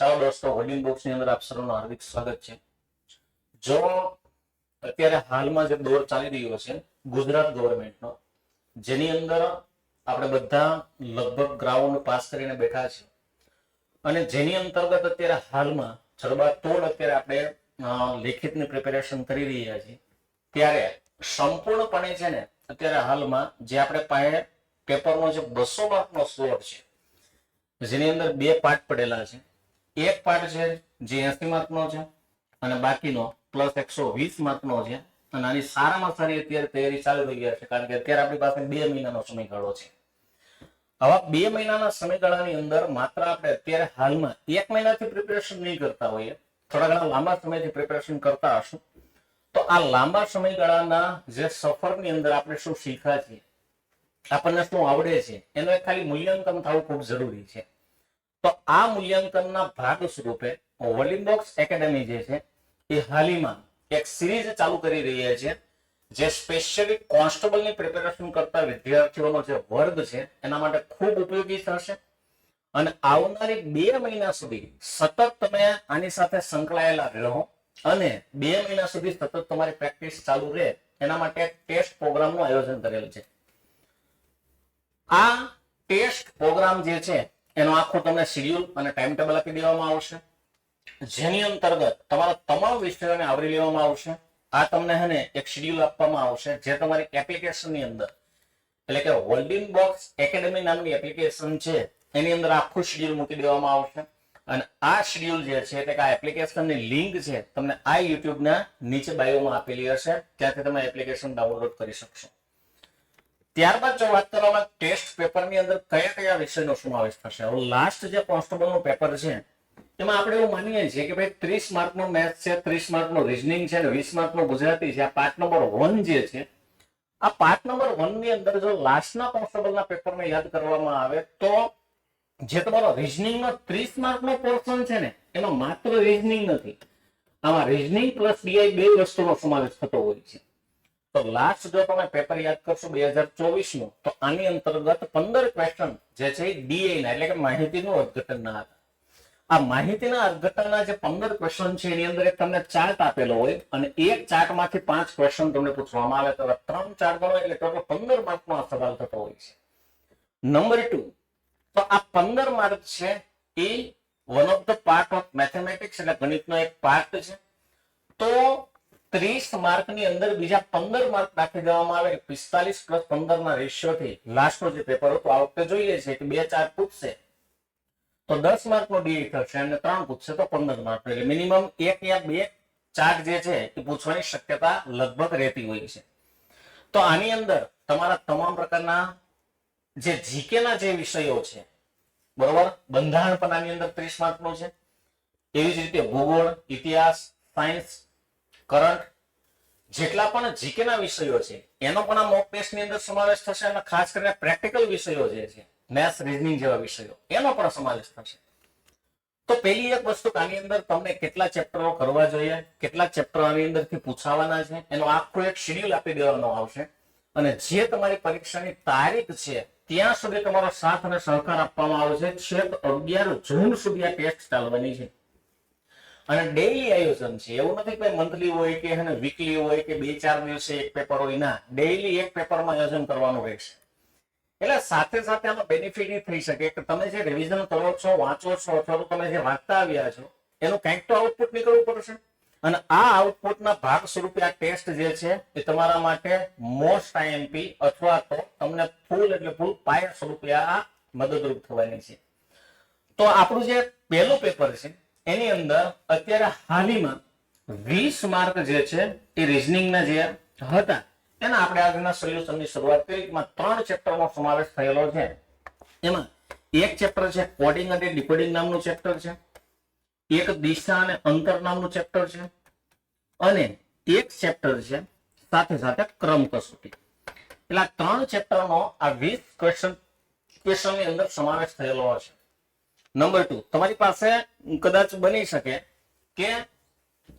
ચાલો દોસ્તો, hoarding box ની અંદર આપ સૌનું હાર્દિક સ્વાગત છે. જો અત્યારે હાલમાં જે દોર ચાલી રહ્યો છે ગુજરાત ગવર્મેન્ટનો, જેની અંદર આપણે બધા લગભગ ગ્રાઉન્ડ પાસ કરીને બેઠા છે અને જેની અંતર્ગત અત્યારે હાલમાં જડબાતોડ અત્યારે આપણે લેખિતની પ્રિપેરેશન કરી રહ્યા છીએ, ત્યારે સંપૂર્ણપણે છે ને અત્યારે હાલમાં જે આપણે પાસે પેપરનો જે 200 માર્કનો સ્લોટ છે, જેની અંદર બે પાર્ટ પડેલા છે. એક પાર્ટ છે જે 80 માર્કનો છે અને બાકીનો પ્લસ 120 માર્કનો છે. અને આની સારામાં સારી અત્યારે તૈયારી ચાલુ થઈ ગઈ છે, કારણ કે અત્યારે આપણી પાસે 2 મહિનાનો સમયગાળો છે. આવા 2 મહિનાના સમયગાળાની અંદર માત્ર આપણે અત્યારે હાલમાં 1 મહિનાથી પ્રિપેરેશન નહીં કરતા હોઈએ, થોડા ઘણા લાંબા સમયથી પ્રિપેરેશન કરતા હશું, તો આ લાંબા સમયગાળાના જે સફરની અંદર આપણે શું શીખ્યા છીએ, આપણને શું આવડે છે, એનું એક ખાલી મૂલ્યાંકન થવું ખૂબ જરૂરી છે. તો આ મૂલ્યાંકનના ભાગ સ્વરૂપે હોર્ડિંગ બોક્સ એકેડેમી જે છે એ હાલમાં એક સિરીઝ ચાલુ કરી રહી છે, જે સ્પેશિયલી કોન્સ્ટેબલની પ્રિપેરેશન કરતા વિદ્યાર્થીઓનો જે વર્ગ છે એના માટે ખૂબ ઉપયોગી થશે. અને આવનારી 2 મહિના સુધી સતત તમે આની સાથે સંકળાયેલા રહો અને 2 મહિના સુધી સતત તમારી પ્રેક્ટિસ ચાલુ રહે, એના માટે ટેસ્ટ પ્રોગ્રામનું આયોજન કરેલ છે. આ ટેસ્ટ પ્રોગ્રામ જે છે એનો આખો તમને શેડ્યુલ અને ટાઈમ ટેબલ આપી દેવામાં આવશે, જેની અંતર્ગત તમારા તમામ વિષયોને આવરી લેવામાં આવશે. આ તમને હે ને એક શેડ્યુલ આપવામાં આવશે, જે તમારી એપ્લિકેશનની અંદર, એટલે કે હોર્ડિંગ બોક્સ એકેડેમી નામની એપ્લિકેશન છે એની અંદર આખું શેડ્યુલ મૂકી દેવામાં આવશે. અને આ શેડ્યુલ જે છે એટલે કે આ એપ્લિકેશનની લિંક છે તમને આ YouTube ના નીચે બાયોમાં આપેલી હશે, ત્યાંથી તમે એપ્લિકેશન ડાઉનલોડ કરી શકશો. ત્યારબાદ જો વાત કરવામાં ટેસ્ટ પેપરની અંદર કયા કયા વિષયનો સમાવેશ થશે, હવે લાસ્ટ જે કોન્સ્ટેબલનું પેપર છે એમાં આપણે એવું માનીએ છીએ કે ભાઈ 30 માર્કનું મેથ્સ છે, 30 માર્કનું રીઝનિંગ છે અને 20 માર્કનું ગુજરાતી છે. આ પાર્ટ નંબર 1 જે છે, આ પાર્ટ નંબર 1 ની અંદર જો લાસ્ટના કોન્સ્ટેબલના પેપરને યાદ કરવામાં આવે તો જે તમારો રીઝનિંગનો 30 માર્કનો પોર્શન છે ને, એમાં માત્ર રીઝનિંગ નથી, આમાં રીઝનિંગ પ્લસ ડીઆઈ બે વસ્તુનો સમાવેશ થતો હોય છે. તો લાસ્ટ જો તમે પેપર યાદ કરશો 2024 નું, તો આની અંતર્ગત 15 ક્વેશ્ચન જે છે એ ડીઆઈ ના એટલે કે માહિતીનું અર્થઘટનના હતા. આ માહિતીના અર્થઘટનના જે 15 ક્વેશ્ચન છે એની અંદર એક તમને ચાર્ટ આપેલો હોય અને એક ચાર્ટમાંથી 5 ક્વેશ્ચન તમને પૂછવામાં આવે, તો 3 ચાર્ટ ગણો એટલે ટોટલ 15 માર્કનો આ સવાલ થતો હોય છે. નંબર 2, તો આ 15 માર્ક છે એ one of the part of mathematics એટલે ગણિતનો એક પાર્ટ છે. તો 30 માર્કની અંદર બીજા 15 માર્ક નાખી દેવામાં આવે, 45 પ્લસ 15 ના રેશિયોથી લાસ્ટનો જે પેપર હતો આ વખતે જોઈએ છે કે 2 ચાર્ટ પૂછશે તો 10 માર્કનો ડીઈ થશે અને 3 પૂછશે તો 15 માર્ક, એટલે મિનિમમ 1 યા 2 ચાર્ટ જે છે એ પૂછવાની શક્યતા લગભગ રહેતી હોય છે. તો આની અંદર તમારા તમામ પ્રકારના જે જીકે ના જે વિષયો છે, બરોબર, બંધારણ પણ આની અંદર 30 માર્કનું છે. એવી જ રીતે ભૂગોળ, ઇતિહાસ, સાયન્સ, કરંટ, જેટલા પણ જીકે ના વિષયો છે એનો પણ આ મોક ટેસ્ટ ની અંદર સમાવેશ થશે. અને ખાસ કરીને પ્રેક્ટિકલ વિષયો જે છે, મેથ્સ, રીઝનિંગ જેવા વિષયો, એનો પણ સમાવેશ થશે. તો પહેલી એક વસ્તુ આની અંદર તમને કેટલા ચેપ્ટરો કરવા જોઈએ, કેટલા ચેપ્ટરો આની અંદરથી પૂછાવાના છે, એનો આખો એક શેડ્યુલ આપી દેવાનો આવશે. અને જે તમારી પરીક્ષાની તારીખ છે ત્યાં સુધી તમારો સાથ અને સહકાર આપવામાં આવશે. છેક 11 જૂન સુધી આ ટેસ્ટ ચાલવાની છે. અને ડેઈલી આયોજન છે, એવું નથી કે મંથલી હોય કે વીકલી હોય કે 2-4 દિવસે એક પેપર હોય, ના, ડેઈલી એક પેપરમાં આયોજન કરવાનું રહેશે. એટલે સાથે સાથે આનો બેનિફિટ એ થઈ શકે કે તમે જે રિવિઝન કરો છો, વાંચો છો, અથવા તો તમે જે વાંચતા આવ્યા છો એનું કંઈક તો આઉટપુટ નીકળવું પડશે. અને આ આઉટપુટના ભાગ સ્વરૂપે આ ટેસ્ટ જે છે એ તમારા માટે મોસ્ટ આઈએમપી અથવા તો તમને ફૂલ એટલે ફૂલ પાયા સ્વરૂપે આ મદદરૂપ થવાની છે. તો આપણું જે પહેલું પેપર છે એની અંદર અત્યારે હાલમાં 20 માર્ક જે છે એ રીઝનિંગના જે હતા એના આપણે આજના સોલ્યુશનની શરૂઆત કરી. એમાં 3 ચેપ્ટરનો સમાવેશ થયેલો છે. એમાં એક ચેપ્ટર છે કોડિંગ અને ડીકોડિંગ નામનું ચેપ્ટર છે, એક દિશા અને અંતર નામનું ચેપ્ટર છે, અને એક ચેપ્ટર છે સાથે સાથે ક્રમ કસોટી. એટલે આ 3 ચેપ્ટરનો આ 20 ક્વેશ્ચનની અંદર સમાવેશ થયેલો હશે. નંબર 2, તમારી પાસે કદાચ બની શકે કે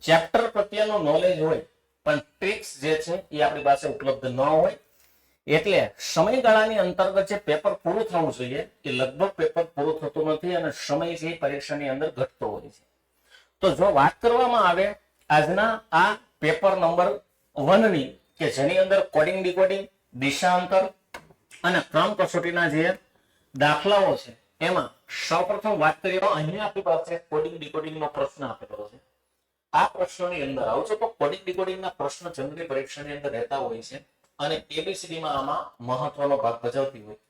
ચેપ્ટર પ્રત્યેનું નોલેજ હોય પણ ટ્રિક્સ જે છે એ આપણી પાસે ઉપલબ્ધ ન હોય. એટલે સમયગાળાની અંતર્ગત જે પેપર પૂરું થવું જોઈએ એ લગભગ પેપર પૂરું થતું નથી અને સમય છે પરીક્ષાની અંદર ઘટતો હોય છે. તો જો વાત કરવામાં આવે આજના આ પેપર નંબર 1 ની કે જેની અંદર કોડિંગ ડીકોડિંગ, દિશાંતર અને ક્રમ કસોટીના જે દાખલાઓ છે એમાં સૌપ્રથમ વાત કરીએ તો અહીંયા આપણી પાસે કોડિંગ ડીકોડિંગ નો પ્રશ્ન આપેલો છે. આ પ્રશ્નની અંદર આવજો તો કોડિંગ ડીકોડિંગ ના પ્રશ્ન જનરલી પરીક્ષાની અંદર રહેતા હોય છે અને એબીસીડી માં આમાં મહત્વનો ભાગ ભજવતી હોય.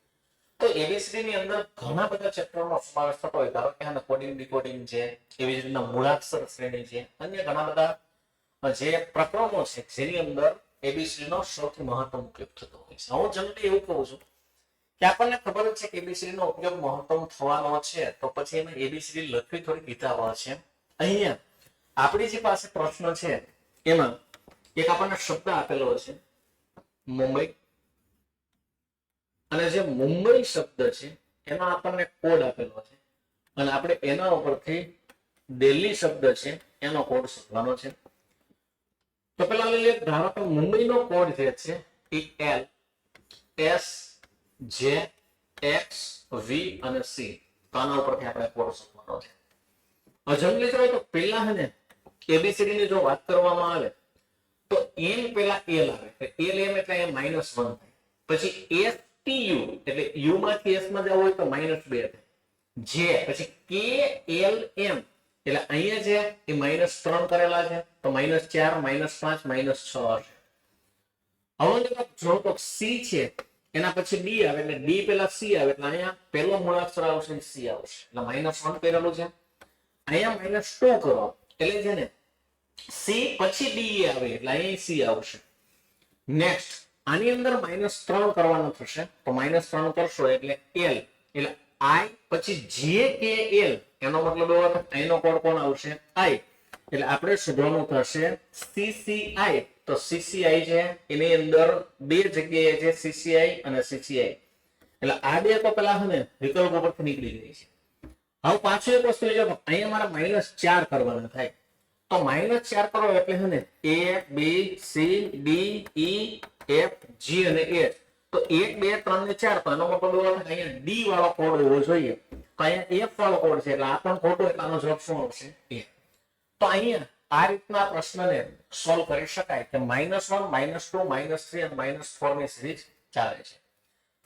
તો એબીસીડી ની અંદર ઘણા બધા ચેપ્ટરનો સમાવેશ થતો હોય. ધારો કે કોડિંગ ડીકોડિંગ છે, એવી જ રીતના મૂળાક્ષર શ્રેણી છે, અન્ય ઘણા બધા જે પ્રકરણો છે જેની અંદર એબીસીડી નો સૌથી મહત્તમ ઉપયોગ થતો હોય છે. હું જનરલી એવું કહું છું કે આપણને ખબર જ છે કે એબીસીડી નો ઉપયોગ મહત્તમ થવાનો છે તો પછી એમાં એબીસીડી લખવી થોડી ગીતાવહ છે. અહીંયા આપણી જે પાસે પ્રશ્ન છે એમાં એક આપણને શબ્દ આપેલો છે મુંબઈ, અને જે મુંબઈ શબ્દ છે એનો આપણને કોડ આપેલો છે અને આપણે એના ઉપરથી દિલ્હી શબ્દ છે એનો કોડ શોધવાનો છે. તો પેલા લઈએ ધારો કે મુંબઈનો કોડ જે છે એ L, S, J, X, V અને C. તો આના ઉપરથી આપણે કોડ શોધવાનો છે. જનરલી જોઈએ તો પેલા હે ને એબીસીડી ની જો વાત કરવામાં આવે તો M પેલા L આવે, L M એટલે એ -1 થાય. પછી S T U એટલે U માંથી S માં જવું હોય તો -2 થાય. J પછી K L M એટલે અહીંયા જે એ -3 કરેલા છે તો -4, -5, -6 હશે. હવે જો તો C છે એના પછી D આવે એટલે D પેલા C આવે એટલે અહીંયા પહેલો મૂળાક્ષર આવશે C આવશે એટલે -1 કરેલું છે. અહીંયા -2 કરો એટલે છે ને C પછી D આવે એટલે અહીંયા C આવશે. નેક્સ્ટ આની અંદર -3 કરવાનું થશે તો -3 કરશો એટલે L એટલે I પછી J K L એનો મતલબ એવો થાય અહીંનો કોડ કોણ આવશે I એટલે આપણે શોધવાનું થશે CCI. તો CCI છે એની અંદર બે જગ્યાએ છે CCI અને CCI એટલે આ બે તો પેલા છે ને વિકલ્પ ઉપરથી નીકળી ગઈ છે. હવે પાછું એક વસ્તુ જો અહીંયા મારા -4 કરવાના થાય તો -4 કરો એટલે છે ને A B C D E F G અને H તો 1 2 3 ને 4 તો એનો મતલબ અહીંયા D વાળો કોડ હોવો જોઈએ તો અહીંયા F વાળો કોડ છે એટલે આ પણ ખોટો એટલે આનો જવાબ શું આવશે A. તો અહીંયા આ રીતના પ્રશ્નને સોલ્વ કરી શકાય કે -1 -2 -3 અને -4 ની સિરીઝ ચાલે છે.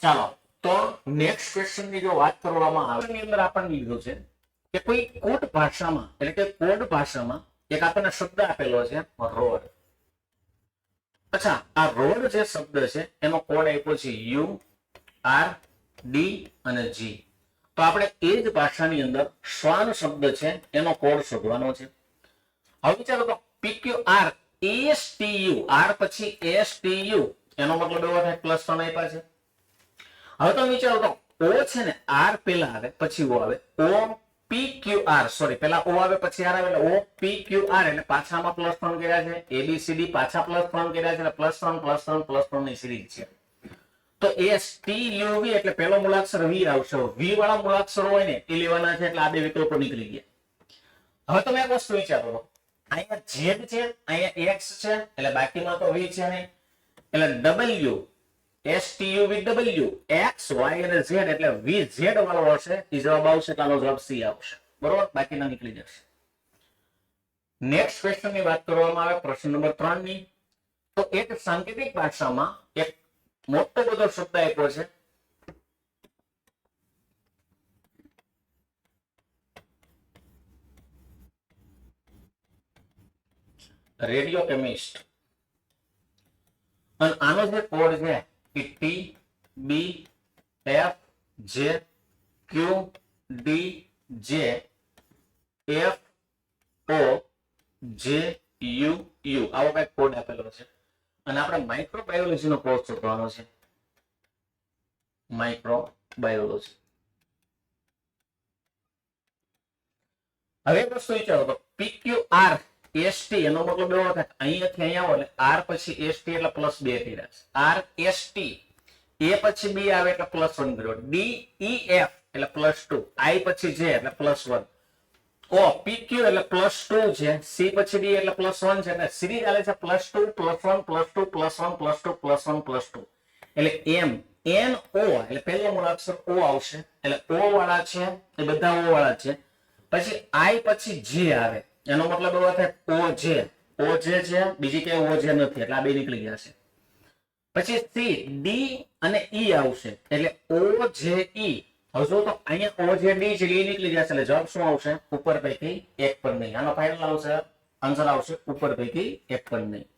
ચાલો તો નેક્સ્ટ ક્વેશ્ચન ની જો વાત કરવામાં આવે એની અંદર આપણને લીધું છે કે કોઈ કોડ ભાષામાં એટલે કે કોડ ભાષામાં એક આપણને શબ્દ આપેલો છે રોડ. અચ્છા આ રોડ જે શબ્દ છે એનો કોડ આપ્યો છે U R D અને G. તો આપણે એ જ ભાષાની અંદર શ્વાન શબ્દ છે એનો કોડ શોધવાનો છે. હવે વિચારો તો PQR STU R પછી STU એનો મતલબ એવો થાય +1 આપ્યા છે. હવે તમે વિચારો તો O છે ને R પેલા આવે પછી O આવે O PQR સોરી પેલા O આવે પછી R આવે એટલે O PQR એટલે પાછામાં +3 કર્યા છે. ABCD પાછા +3 કર્યા છે એટલે +3 ની સિરીઝ છે. તો STUV એટલે પેલો મૂળાક્ષર V આવશે. V વાળા મૂળાક્ષર હોય ને એ લેવાના છે એટલે આ બે વિકલ્પો નીકળી ગયા. હવે તમે એક વસ્તુ વિચારો તો અહીંયા Z છે અહીંયા X છે એટલે બાકીમાં તો V છે નહીં એટલે W STUV W X Y અને Z એટલે VZ વાળો હશે એ જવાબ આવશે તો આનો જવાબ C આવશે. બરોબર બાકીના નીકળી જશે. નેક્સ્ટ ક્વેશ્ચન ની વાત કરવામાં આવે પ્રશ્ન નંબર 3 ની તો એક સાંકેતિક ભાષામાં એક મોટો બધો શબ્દ આપ્યો છે રેડિયો કેમિસ્ટ અને આનો જે કોડ છે એ T B F J Q D J F O J U U આવો કઈ કોડ આપેલો છે અને આપણે માઇક્રોબાયોલોજી નો કોર્સ શોધવાનો છે. માઇક્રોબાયોલોજી. હવે વસ્તુ વિચારો તો PQR ST એનો મતલબ એવો થાય અહીંયાથી અહીંયા આવો એટલે R પછી ST એટલે +2 કર્યા છે. R ST A પછી B આવે એટલે +1 કર્યો. D E F એટલે +2 I પછી J એટલે +1 O PQ એટલે +2 છે. C પછી D એટલે +1 છે એટલે સિરીઝ આલે છે +2 +1 +2 +1 +2 +1 +2 એટલે એમ એન ઓ એટલે પહેલો મૂળાક્ષર ઓ આવશે એટલે ઓ વાળા છે એ બધા ઓ વાળા છે. પછી આઈ પછી જે આવે એનો મતલબ એવો થાય ઓ જે છે બીજી કઈ ઓ જે નથી એટલે આ બે નીકળી ગયા છે. પછી સી ડી અને ઈ આવશે એટલે ઓ જે ઈ. હવે જો તો અહીંયા ઓ જે ડી છે એ નીકળી જશે એટલે જવાબ શું આવશે ઉપર પૈકી એક પણ નહીં. આનો ફાઇનલ આવશે આન્સર આવશે ઉપર પૈકી એક પણ નહીં.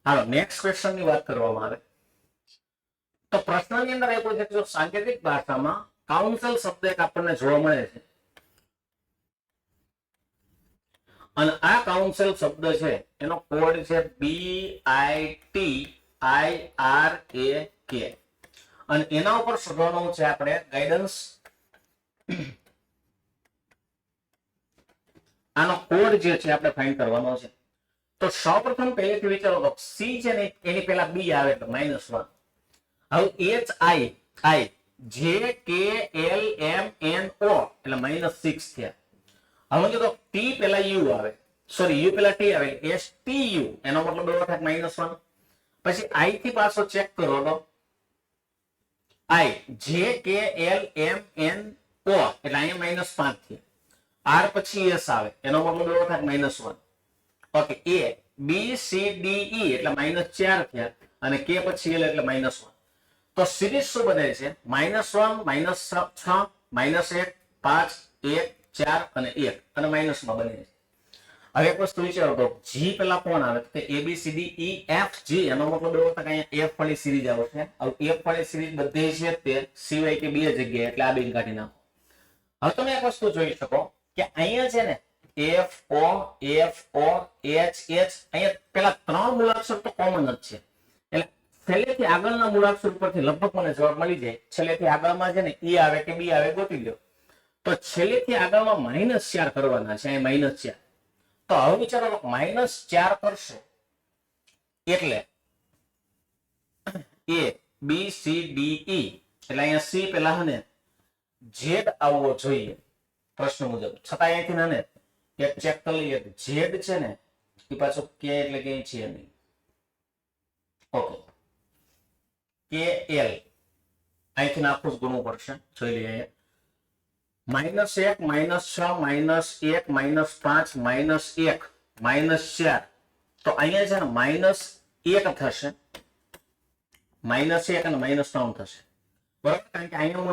હાલો નેક્સ્ટ ક્વેશ્ચન ની વાત કરવામાં આવે તો પ્રશ્નની અંદર આપ્યું છે કે જો સાંકેતિક ભાષામાં કાઉન્સિલ શબ્દ એક આપણને જોવા મળે છે અને આ કાઉન્સિલ શબ્દ છે એનો કોડ છે BITIRAK અને એના ઉપર શોધવાનું છે આપણે ગાઈડન્સ. આનો કોડ જે છે આપણે ફાઇન્ડ કરવાનો છે. તો સૌપ્રથમ પહેલેથી વિચારો તો સી છે ને એની પહેલા બી આવે એટલે -1. હવે HI JKLMNO એટલે -6 થયા. હવે જો તો T પહેલા U આવે સોરી U પહેલા T આવે STU એનો મતલબ એવો થાય -1. પછી I થી પાછો ચેક કરો તો I JKLMNO એટલે અહીંયા -5 થયા. R પછી S આવે એનો મતલબ એવો થાય -1. Okay A B C D E એટલે -4 થયા અને K પછી L એટલે -1. તો સિરીઝ શું બને છે -1 -6 -1 5 1 4 અને 1 અને માઇનસ માં બને છે. હવે એક વસ્તુ વિચારો તો G પેલા કોણ આવે તો ABCD E F G એનો મતલબ એવો થાય કે અહીંયા F વાળી સિરીઝ આવશે. હવે F વાળી સિરીઝ બધી છે તે સિવાય કે બે જગ્યાએ એટલે આ બે કાઢી નાખો. હવે તમે એક વસ્તુ જોઈ શકો કે અહીંયા છે ને F O H H અહીંયા પેલા ત્રણ મૂળાક્ષર તો કોમન જ છે એટલે છેલ્લેથી આગળના મૂળાક્ષર ઉપરથી લગભગ મને જવાબ મળી જાય. છેલ્લેથી આગળમાં છે ને E આવે કે B આવે ગોતી લો. તો છેલ્લેથી આગળમાં -4 કરવાના છે અહીં -4. તો હવે વિચારો -4 કરશો એટલે A B C D E એટલે અહીંયા C પેલા હને Z આવવો જોઈએ પ્રશ્ન મુજબ. છતાં અહીંથી ને એક ચેક કરી લઈએ Z છે ને એ પાછું K એટલે કે છે નહીં. ઓકે KL અહીંથી આખું જ ગુણવું પડશે. જોઈ લઈએ -1 -6 -1 -5 -1 -4 તો અહીંયા છે ને -1 થશે -1 અને -3 થશે બરાબર. કારણ કે અહીંયા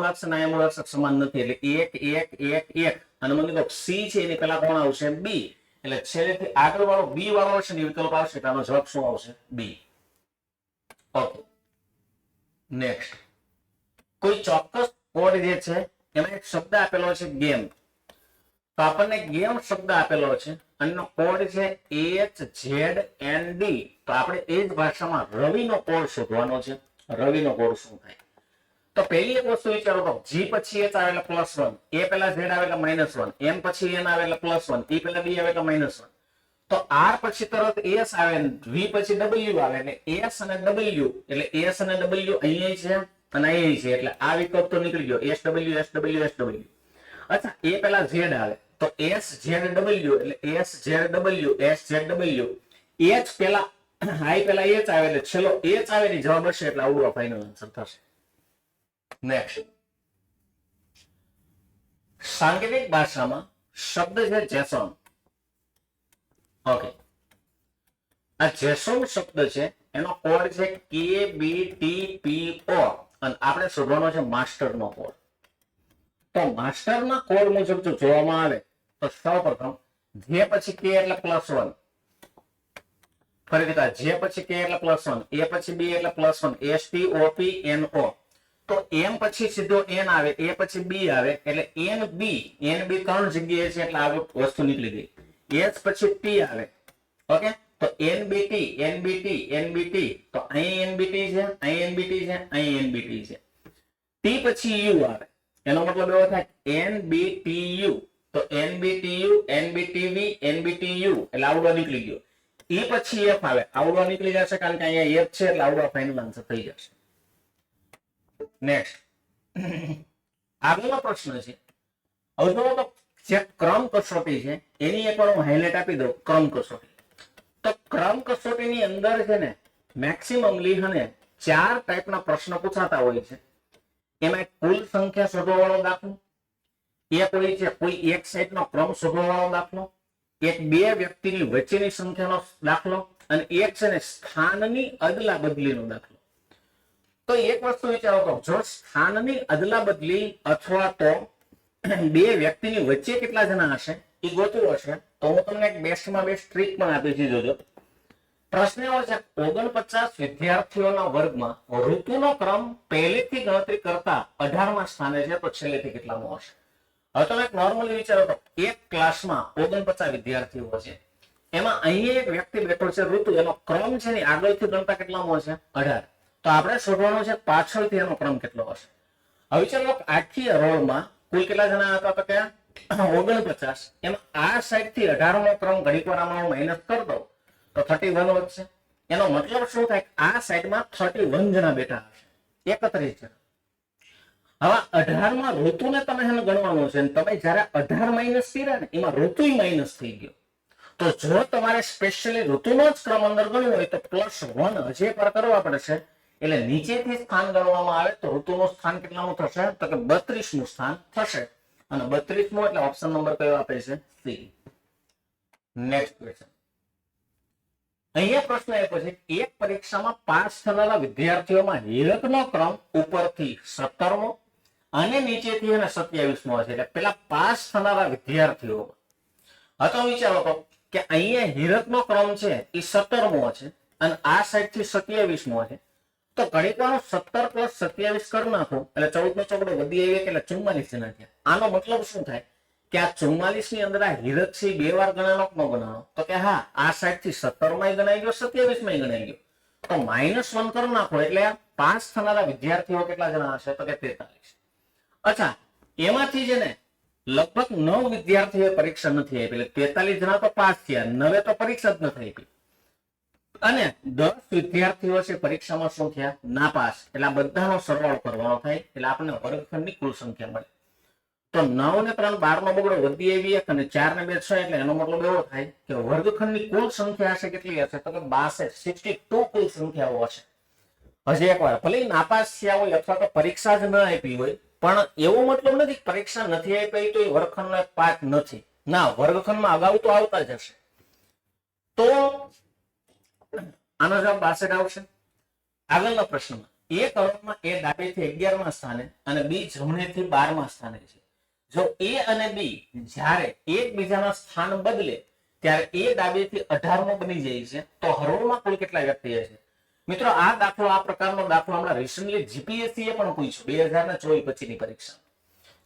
મૂળાક્ષર સમાન નથી એટલે 1 1 1 1 અને મને કહો C છે એની પહેલા કોણ આવશે B એટલે છેલ્લેથી આગળ વાળો B વાળો હશે ને વિકલ્પ આવશે એટલે આનો જવાબ શું આવશે B. ઓકે નેક્સ્ટ કોઈ ચોક્કસ કોડ જે છે એમાં એક શબ્દ આપેલો છે ગેમ. તો આપણને ગેમ શબ્દ આપેલો છે અને કોડ છે HZND. તો આપણે એ જ ભાષામાં રવિનો કોડ શોધવાનો છે. રવિનો કોડ શું થાય તો પહેલી એક વસ્તુ વિચારો તો G પછી H આવે એટલે +1 A પહેલા Z આવે એટલે -1 M પછી N આવે એટલે +1 E પહેલા B આવે એટલે -1 તો R પછી તરત S આવે V પછી W આવે એટલે S અને W એટલે S અને W અહીંયા છે અને અહીંયા છે એટલે આ વિકલ્પ તો નીકળી ગયો SW SW. અચ્છા એ પેલા Z આવે તો SZW એટલે SZW H પેલા I પેલા H આવે એટલે છેલ્લો H આવે ને જવાબ હશે એટલે આવડો ફાઇનલ આન્સર થશે. નેક્સ્ટ સાંકેતિક ભાષામાં શબ્દ છે જેસોન. ઓકે આ જેસોન શબ્દ છે એનો કોડ છે KBTPO અને આપણે શોધવાનો છે માસ્ટરનો કોડ. તો માસ્ટરના કોડ મુજબ જો જોવામાં આવે તો સૌપ્રથમ જે પછી K એટલે +1 ફરીથી જે પછી K એટલે +1 A પછી B એટલે +1 STOPNO તો M પછી સીધો N આવે A પછી B આવે એટલે NB ત્રણ જગ્યાએ છે એટલે આ વસ્તુ નીકળી ગઈ. H પછી T આવે ઓકે તો NBT તો અહીં NBT છે અહીં NBT છે અહીં NBT છે. T પછી U આવે એનો મતલબ એવો થાય NBTU તો NBTU NBTV NBTU એટલે આવડો નીકળી ગયો. E પછી F આવે આવડો નીકળી જશે કારણ કે અહીંયા F છે એટલે આવડો ફાઇનલ આન્સર થઈ જશે. નેક્સ્ટ આગળનો પ્રશ્ન છે હવે જો તો જે ક્રમ કસોટી છે એની એકવાર હું હાઇલાઇટ આપી દઉં. ક્રમ કસોટી તો ક્રમ કસોટીની અંદર છે ને મેક્સિમમલી હને 4 ટાઈપના પ્રશ્ન પૂછાતા હોય છે. એમાં કુલ સંખ્યા શોધવા વાળો દાખલો, એક હોય છે કોઈ એક સાઈડનો ક્રમ શોધવા વાળો દાખલો, એક બે વ્યક્તિની વચ્ચેની સંખ્યાનો દાખલો, અને એક છે ને સ્થાનની અદલા બદલીનો દાખલો. તો એક વસ્તુ વિચારો તો જો સ્થાનની અદલા બદલી અથવા તો બે વ્યક્તિની વચ્ચે કેટલા જણા હશે એ ગોતવું હશે તો હું તમને એક બેસ્ટમાં બેસ્ટ ટ્રીક પણ આપી છે. જોજો પ્રશ્ન એવો છે 49 વિદ્યાર્થીઓના વર્ગમાં ઋતુનો ક્રમ પહેલેથી ગણતરી કરતા 18મા સ્થાને છે તો છેલ્લેથી કેટલામો હશે? હવે તમે નોર્મલી વિચારો તો એક ક્લાસમાં 49 વિદ્યાર્થીઓ છે, એમાં અહીંયા એક વ્યક્તિ બેઠો છે ઋતુ, એનો ક્રમ છે ને આગળથી ગણતા કેટલામો હશે? 18. તો આપણે શોધવાનું છે પાછળથી એનો ક્રમ કેટલો હશે. હવે ચાલો આખી રોલમાં કુલ કેટલા જણા હતા તો કે 49, એમાં આ સાઈડ થી 18મો ક્રમ ઘડીક વાર આમાં માઇનસ કરી દઉં તો 31 વધશે. એનો મતલબ શું થાય? આ સાઈડમાં 31 જણા બેઠા હશે, 31 જણા. હવે 18માં ઋતુને તમે એને ગણવાનું છે, તમે જયારે 18 માઇનસ કર્યા ને એમાં ઋતુ માઇનસ થઈ ગયો. તો જો તમારે સ્પેશિયલી ઋતુનો જ ક્રમ અંદર ગણવો હોય તો +1 હજી એકવાર કરવા પડશે. એટલે નીચેથી સ્થાન ગણવામાં આવે તો ઋતુનું સ્થાન કેટલામું થશે તો કે 32મું સ્થાન થશે. અને 32મું એટલે ઓપ્શન નંબર કયો આપે છે? સી. Next question. અહીંયા પ્રશ્ન એ છે એક પરીક્ષામાં પાસ થનારા વિદ્યાર્થીઓમાં હીરકનો ક્રમ ઉપરથી 17મો અને નીચેથી 27મો છે. એટલે પેલા પાસ થનારા વિદ્યાર્થીઓમાં હતો વિચારો તો કે અહીંયા હીરકનો ક્રમ છે એ 17મો છે અને આ સાઈડ થી 27મો છે. તો ઘડીક વાર 17 + 27 કરી નાખો એટલે 14 નો ચોકડો વધી આવી એટલે 44 જણા થયા. આનો મતલબ શું થાય કે આ 44 ની અંદર આ હીરક છે બે વાર ગણાનો કે ન ગણાનો? તો કે હા, આ સાઈડ થી 17 માં ગણાઈ ગયો, 27 માં ગણાઈ ગયો. તો -1 કરી નાખો એટલે પાસ થનારા વિદ્યાર્થીઓ કેટલા જણા હશે તો કે 43. અચ્છા, એમાંથી છે ને લગભગ 9 વિદ્યાર્થીઓએ પરીક્ષા નથી આપી એટલે 43 જણા તો પાસ થયા, 9 તો પરીક્ષા જ નથી આપી. અને 10 વિદ્યાર્થીઓ છે પરીક્ષામાં શું થયા? નાપાસ. એટલે આ બધાનો સરવાળો કરવાનો થાય એટલે આપણને વર્ગખંડની કુલ સંખ્યા મળે. તો 9 ને 3 12 નો બગડો વધી આવી અને 4 ને 2 6 એટલે એનો મતલબ એવો થાય કે વર્ગખંડની કુલ સંખ્યા હશે કેટલી હશે તો કે 62, 62 કુલ સંખ્યાઓ હશે. હજી એકવાર ભલે નાપાસ થયા હોય અથવા તો પરીક્ષા જ ન આપી હોય પણ એવો મતલબ નથી કે પરીક્ષા નથી આપી તો એ વર્ગખંડનો એક પાર્ટ નથી. ના, વર્ગખંડમાં અગાઉ તો આવતા જ હશે. તો આનો જવાબ 62 આવશે. આગળના પ્રશ્નમાં એ કરોડમાં એ ડાબેથી 11મા સ્થાને અને બી જમણેથી 12મા સ્થાને છે. જો એ અને બી જ્યારે એકબીજાના સ્થાન બદલે ત્યારે એ ડાબેથી 18મો બની જાય છે તો હરોળમાં કુલ કેટલા વ્યક્તિ હશે? મિત્રો આ દાખલો, આ પ્રકારનો દાખલો હમણાં રિસન્ટલી જીપીએસસી એ પણ પૂછ્યો 2024 પછીની પરીક્ષા.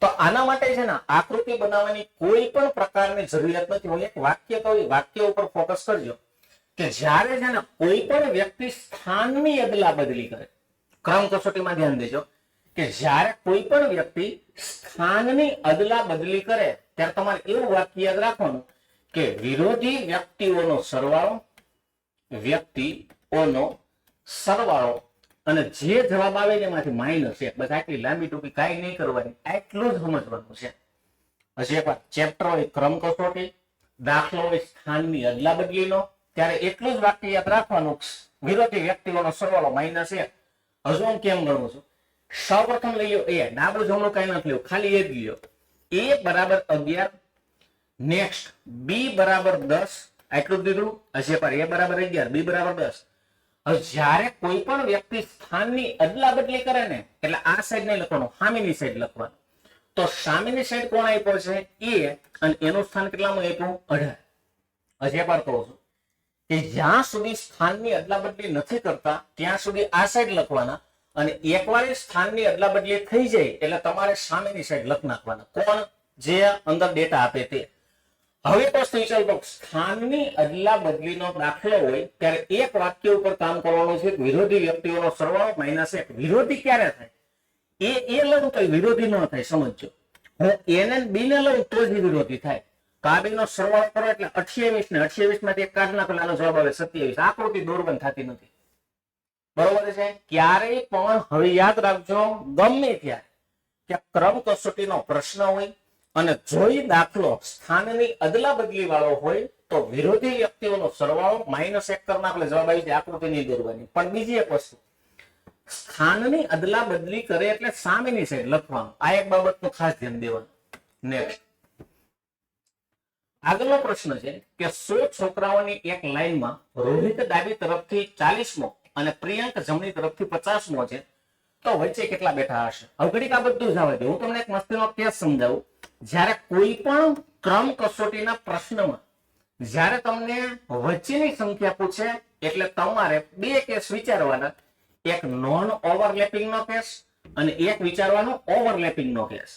તો આના માટે છે ને આકૃતિ બનાવવાની કોઈ પણ પ્રકારની જરૂરિયાત નથી. હું એક વાક્ય કહું, વાક્ય ઉપર ફોકસ કરજો કે જ્યારે છે ને કોઈ પણ વ્યક્તિ સ્થાનની અદલા બદલી કરે, ક્રમ કસોટીમાં ધ્યાન દેજો કે જ્યારે કોઈ પણ વ્યક્તિ સ્થાનની અદલા બદલી કરે ત્યારે તમારે એવું વાક્ય યાદ રાખવાનું કે વિરોધી વ્યક્તિઓનો સરવાળો, વ્યક્તિઓનો સરવાળો અને જે જવાબ આવે એમાંથી -1. બસ આટલી લાંબી ટૂંકી કાંઈ નહીં કરવાની, આટલું જ સમજવાનું છે. હજી એકવાર ચેપ્ટર હોય ક્રમ કસોટી, દાખલો હોય સ્થાનની અદલા બદલીનો, ત્યારે એટલું જ વાક્ય યાદ રાખવાનું વિરોધી વ્યક્તિઓનો સરવાળો -1. હજુ હું કેમ ગણું છું? સૌપ્રથમ લઈ લો એ, ડાબું જમણું કઈ નથી લ્યો, ખાલી એ જ લ્યો. a બરાબર 11, નેક્સ્ટ b બરાબર 10, આટલું જ દીધું. હજી એકવાર a બરાબર 11, b બરાબર 10. હવે જ્યારે કોઈ પણ વ્યક્તિ સ્થાનની અદલા બદલી કરે ને એટલે આ સાઈડ નહીં લખવાનું, સામેની સાઈડ લખવાનું. તો સામેની સાઈડ કોણ આપ્યો છે? a, અને એનું સ્થાન કેટલામાં આપ્યું? 18. હજી એકવાર કહું છું કે જ્યાં સુધી સ્થાનની અદલા બદલી નથી કરતા ત્યાં સુધી આ સાઈડ લખવાના અને એકવાર સ્થાનની અદલા બદલી થઈ જાય એટલે તમારે સામેની સાઈડ લખ નાખવાના. કોણ? જે અંદર ડેટા આપે તે. હવે તો વિચારો, સ્થાનની અદલા બદલીનો દાખલો હોય ત્યારે એક વાક્ય ઉપર કામ કરવાનું છે, વિરોધી વ્યક્તિઓનો સરવાળો -1. વિરોધી ક્યારે થાય? એ લઉં તો વિરોધી ન થાય, સમજો. હું a ને b ને લઉં તો જ વિરોધી થાય. તો આ બેનો સરવાળો કરો એટલે 28 ને 28 માંથી એક કાઢ નાખો એટલે આનો જવાબ આવે 27. આકૃતિ દોરવાની થતી નથી. બરોબર છે? ક્યારેય પણ હવે યાદ રાખજો, ગમે ત્યારે કે ક્રમ કસોટીનો પ્રશ્ન હોય અને જોઈ દાખલો સ્થાનની અદલા બદલી વાળો હોય તો વિરોધી વ્યક્તિઓનો સરવાળો -1 કરી નાખો એટલે જવાબ આવી જાય. આકૃતિ નહીં દોરવાની. પણ બીજી એક વસ્તુ, સ્થાનની અદલા બદલી કરે એટલે સામેની સાઈડ લખવાનું. આ એક બાબતનું ખાસ ધ્યાન દેવાનું. નેક્સ્ટ આગળનો પ્રશ્ન છે કે 100 છોકરાઓની એક લાઈનમાં રોહિત ડાબી તરફથી 40મો અને પ્રિયંક જમણી તરફથી 50મો છે, તો વચ્ચે કેટલા બેઠા હશે? હવે ઘડીક આ બધું જવા દે, હું તમને એક મસ્તીનો કેસ સમજાવું. જ્યારે કોઈ પણ ક્રમ કસોટીના પ્રશ્નમાં જ્યારે તમને વચ્ચેની સંખ્યા પૂછે એટલે તમારે બે કેસ વિચારવાના, એક નોન ઓવરલેપિંગ નો કેસ અને એક વિચારવાનો ઓવરલેપિંગ નો કેસ.